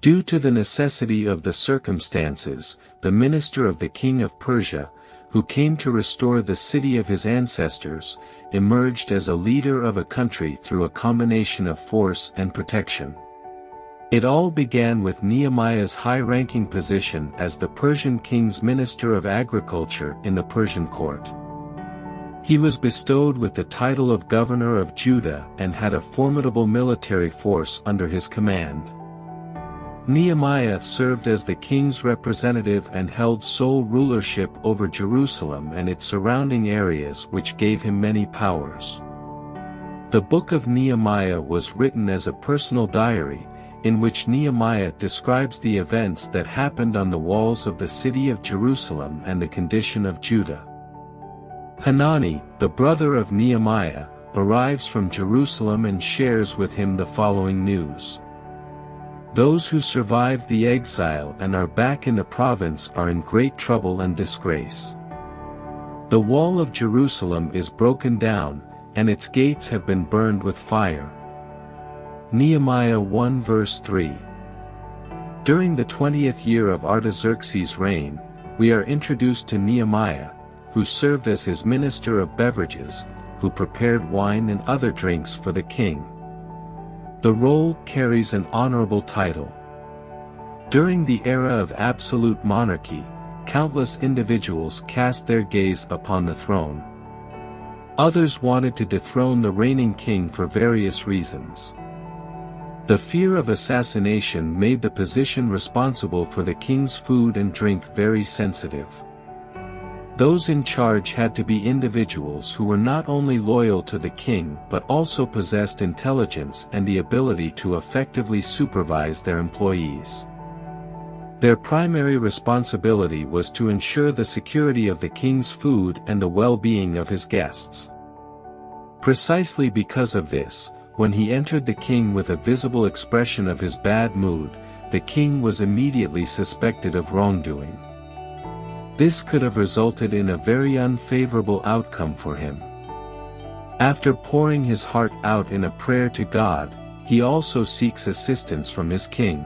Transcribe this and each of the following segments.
Due to the necessity of the circumstances, the minister of the king of Persia, who came to restore the city of his ancestors, emerged as a leader of a country through a combination of force and protection. It all began with Nehemiah's high-ranking position as the Persian king's minister of agriculture in the Persian court. He was bestowed with the title of governor of Judah and had a formidable military force under his command. Nehemiah served as the king's representative and held sole rulership over Jerusalem and its surrounding areas, which gave him many powers. The book of Nehemiah was written as a personal diary, in which Nehemiah describes the events that happened on the walls of the city of Jerusalem and the condition of Judah. Hanani, the brother of Nehemiah, arrives from Jerusalem and shares with him the following news. Those who survived the exile and are back in the province are in great trouble and disgrace. The wall of Jerusalem is broken down, and its gates have been burned with fire. Nehemiah 1 verse 3. During the 20th year of Artaxerxes' reign, we are introduced to Nehemiah, who served as his minister of beverages, who prepared wine and other drinks for the king. The role carries an honorable title. During the era of absolute monarchy, countless individuals cast their gaze upon the throne. Others wanted to dethrone the reigning king for various reasons. The fear of assassination made the position responsible for the king's food and drink very sensitive. Those in charge had to be individuals who were not only loyal to the king but also possessed intelligence and the ability to effectively supervise their employees. Their primary responsibility was to ensure the security of the king's food and the well-being of his guests. Precisely because of this, when he entered the king with a visible expression of his bad mood, the king was immediately suspected of wrongdoing. This could have resulted in a very unfavorable outcome for him. After pouring his heart out in a prayer to God, he also seeks assistance from his king.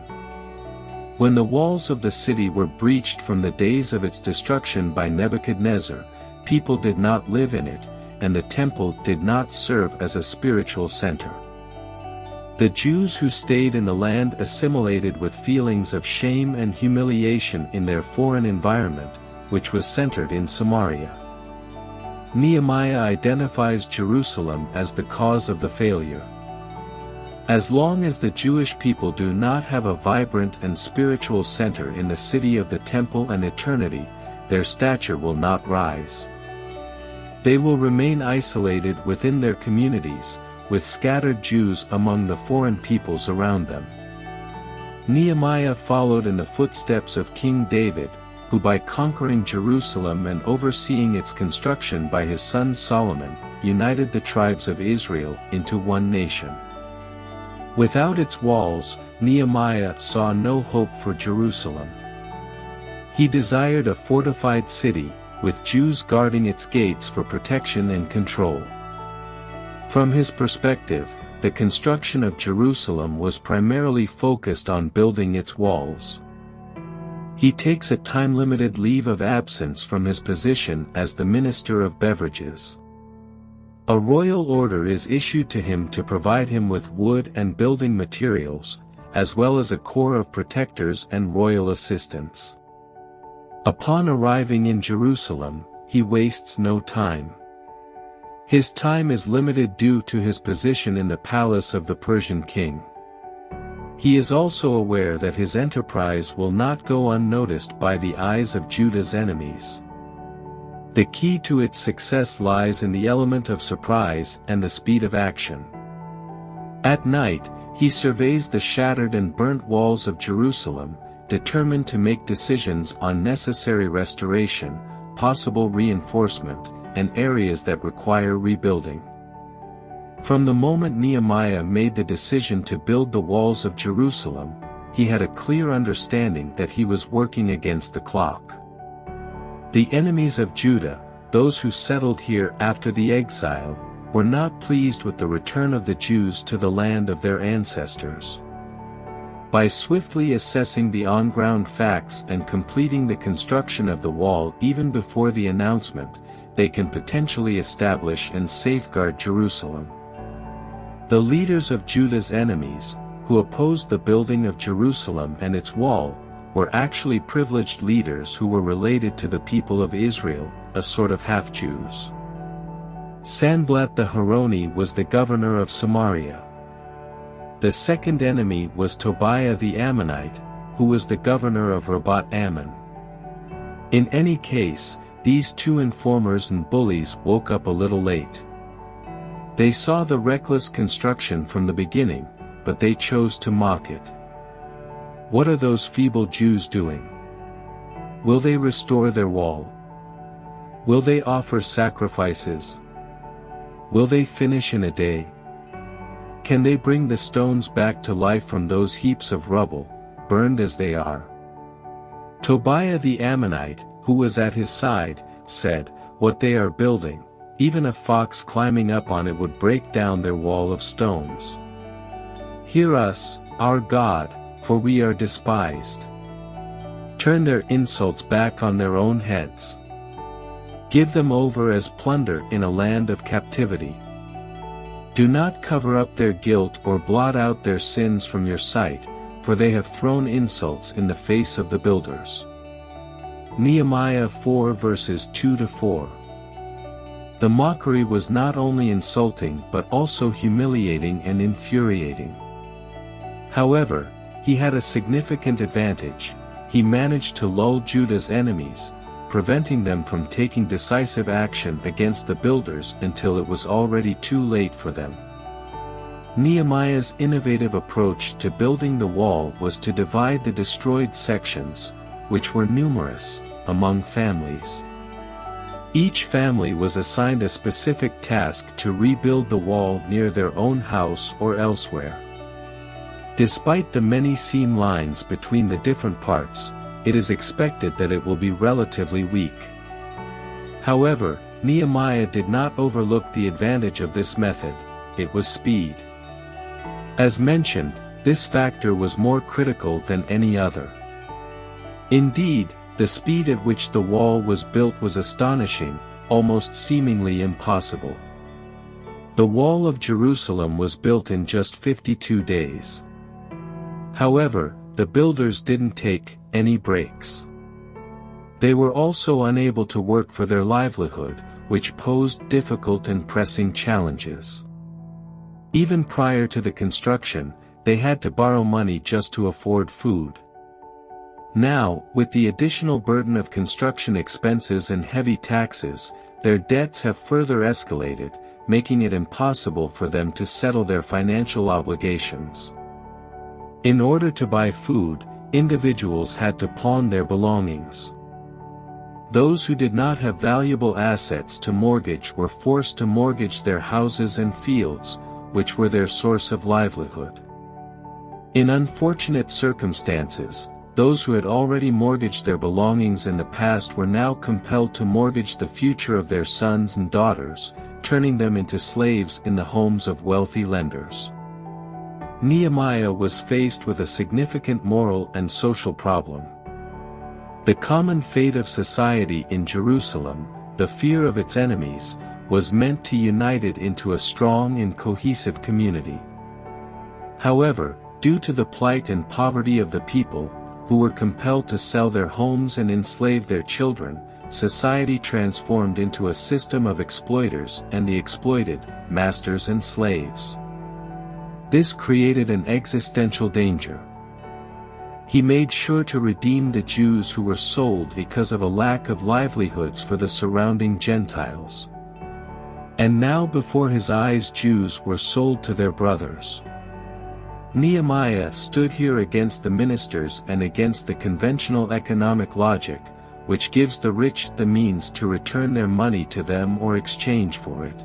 When the walls of the city were breached from the days of its destruction by Nebuchadnezzar, people did not live in it, and the temple did not serve as a spiritual center. The Jews who stayed in the land assimilated with feelings of shame and humiliation in their foreign environment, which was centered in Samaria. Nehemiah identifies Jerusalem as the cause of the failure. As long as the Jewish people do not have a vibrant and spiritual center in the city of the temple and eternity, their stature will not rise. They will remain isolated within their communities, with scattered Jews among the foreign peoples around them. Nehemiah followed in the footsteps of King David, who by conquering Jerusalem and overseeing its construction by his son Solomon, united the tribes of Israel into one nation. Without its walls, Nehemiah saw no hope for Jerusalem. He desired a fortified city, with Jews guarding its gates for protection and control. From his perspective, the construction of Jerusalem was primarily focused on building its walls. He takes a time-limited leave of absence from his position as the minister of beverages. A royal order is issued to him to provide him with wood and building materials, as well as a corps of protectors and royal assistants. Upon arriving in Jerusalem, he wastes no time. His time is limited due to his position in the palace of the Persian king. He is also aware that his enterprise will not go unnoticed by the eyes of Judah's enemies. The key to its success lies in the element of surprise and the speed of action. At night, he surveys the shattered and burnt walls of Jerusalem, determined to make decisions on necessary restoration, possible reinforcement, and areas that require rebuilding. From the moment Nehemiah made the decision to build the walls of Jerusalem, he had a clear understanding that he was working against the clock. The enemies of Judah, those who settled here after the exile, were not pleased with the return of the Jews to the land of their ancestors. By swiftly assessing the on-ground facts and completing the construction of the wall even before the announcement, they can potentially establish and safeguard Jerusalem. The leaders of Judah's enemies, who opposed the building of Jerusalem and its wall, were actually privileged leaders who were related to the people of Israel, a sort of half-Jews. Sanballat the Horoni was the governor of Samaria. The second enemy was Tobiah the Ammonite, who was the governor of Rabat Ammon. In any case, these two informers and bullies woke up a little late. They saw the reckless construction from the beginning, but they chose to mock it. What are those feeble Jews doing? Will they restore their wall? Will they offer sacrifices? Will they finish in a day? Can they bring the stones back to life from those heaps of rubble, burned as they are? Tobiah the Ammonite, who was at his side, said, "What they are building, even a fox climbing up on it would break down their wall of stones. Hear us, our God, for we are despised. Turn their insults back on their own heads. Give them over as plunder in a land of captivity. Do not cover up their guilt or blot out their sins from your sight, for they have thrown insults in the face of the builders." Nehemiah 4 verses 2-4. The mockery was not only insulting but also humiliating and infuriating. However, he had a significant advantage: he managed to lull Judah's enemies, preventing them from taking decisive action against the builders until it was already too late for them. Nehemiah's innovative approach to building the wall was to divide the destroyed sections, which were numerous, among families. Each family was assigned a specific task to rebuild the wall near their own house or elsewhere. Despite the many seam lines between the different parts, it is expected that it will be relatively weak. However, Nehemiah did not overlook the advantage of this method: it was speed. As mentioned, this factor was more critical than any other. Indeed, the speed at which the wall was built was astonishing, almost seemingly impossible. The wall of Jerusalem was built in just 52 days. However, the builders didn't take any breaks. They were also unable to work for their livelihood, which posed difficult and pressing challenges. Even prior to the construction, they had to borrow money just to afford food. Now, with the additional burden of construction expenses and heavy taxes, their debts have further escalated, making it impossible for them to settle their financial obligations. In order to buy food, individuals had to pawn their belongings. Those who did not have valuable assets to mortgage were forced to mortgage their houses and fields, which were their source of livelihood. In unfortunate circumstances, those who had already mortgaged their belongings in the past were now compelled to mortgage the future of their sons and daughters, turning them into slaves in the homes of wealthy lenders. Nehemiah was faced with a significant moral and social problem. The common fate of society in Jerusalem, the fear of its enemies, was meant to unite it into a strong and cohesive community. However, due to the plight and poverty of the people, who were compelled to sell their homes and enslave their children, society transformed into a system of exploiters and the exploited, masters and slaves. This created an existential danger. He made sure to redeem the Jews who were sold because of a lack of livelihoods for the surrounding Gentiles. And now before his eyes Jews were sold to their brothers. Nehemiah stood here against the ministers and against the conventional economic logic, which gives the rich the means to return their money to them or exchange for it.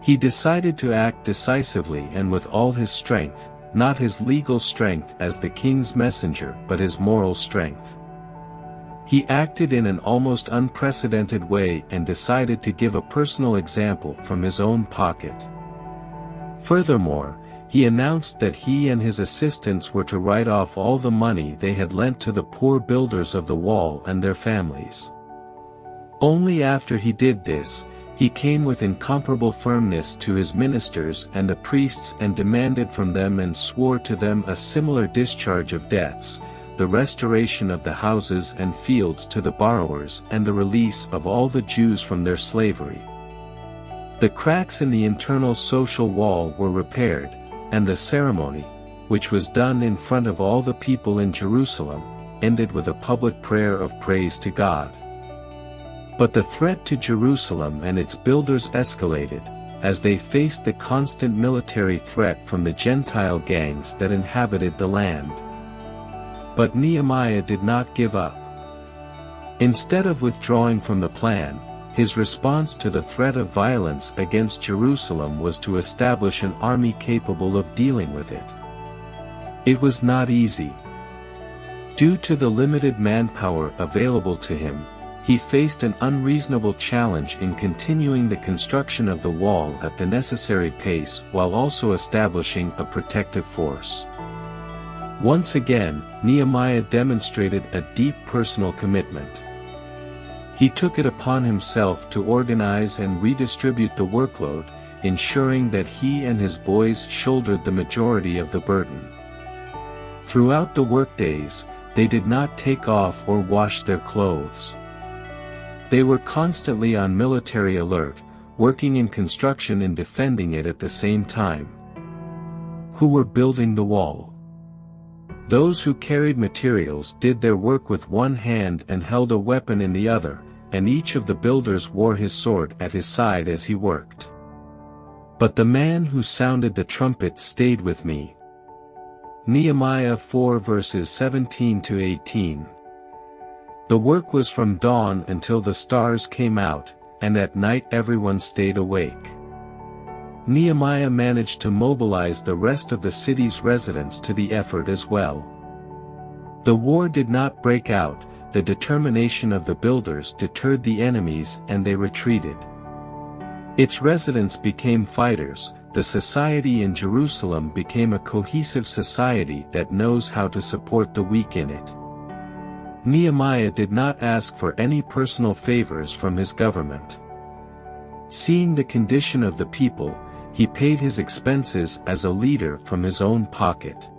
He decided to act decisively and with all his strength, not his legal strength as the king's messenger but his moral strength. He acted in an almost unprecedented way and decided to give a personal example from his own pocket. Furthermore, he announced that he and his assistants were to write off all the money they had lent to the poor builders of the wall and their families. Only after he did this, he came with incomparable firmness to his ministers and the priests and demanded from them and swore to them a similar discharge of debts, the restoration of the houses and fields to the borrowers and the release of all the Jews from their slavery. The cracks in the internal social wall were repaired, and the ceremony, which was done in front of all the people in Jerusalem, ended with a public prayer of praise to God. But the threat to Jerusalem and its builders escalated, as they faced the constant military threat from the Gentile gangs that inhabited the land. But Nehemiah did not give up. Instead of withdrawing from the plan, his response to the threat of violence against Jerusalem was to establish an army capable of dealing with it. It was not easy. Due to the limited manpower available to him, he faced an unreasonable challenge in continuing the construction of the wall at the necessary pace while also establishing a protective force. Once again, Nehemiah demonstrated a deep personal commitment. He took it upon himself to organize and redistribute the workload, ensuring that he and his boys shouldered the majority of the burden. Throughout the workdays, they did not take off or wash their clothes. They were constantly on military alert, working in construction and defending it at the same time. Who were building the wall? Those who carried materials did their work with one hand and held a weapon in the other, and each of the builders wore his sword at his side as he worked. But the man who sounded the trumpet stayed with me. Nehemiah 4 verses 17 to 18. The work was from dawn until the stars came out, and at night everyone stayed awake. Nehemiah managed to mobilize the rest of the city's residents to the effort as well. The war did not break out, the determination of the builders deterred the enemies and they retreated. Its residents became fighters, the society in Jerusalem became a cohesive society that knows how to support the weak in it. Nehemiah did not ask for any personal favors from his government. Seeing the condition of the people, he paid his expenses as a leader from his own pocket.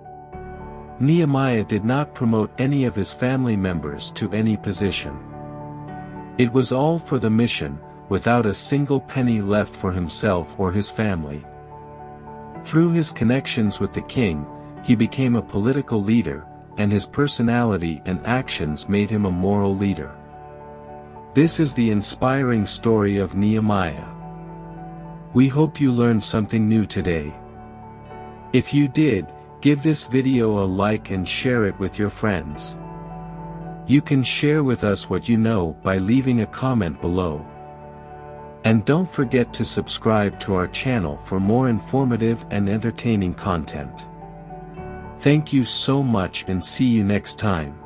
Nehemiah did not promote any of his family members to any position. It was all for the mission, without a single penny left for himself or his family. Through his connections with the king, he became a political leader, and his personality and actions made him a moral leader. This is the inspiring story of Nehemiah. We hope you learned something new today. If you did, give this video a like and share it with your friends. You can share with us what you know by leaving a comment below. And don't forget to subscribe to our channel for more informative and entertaining content. Thank you so much and see you next time.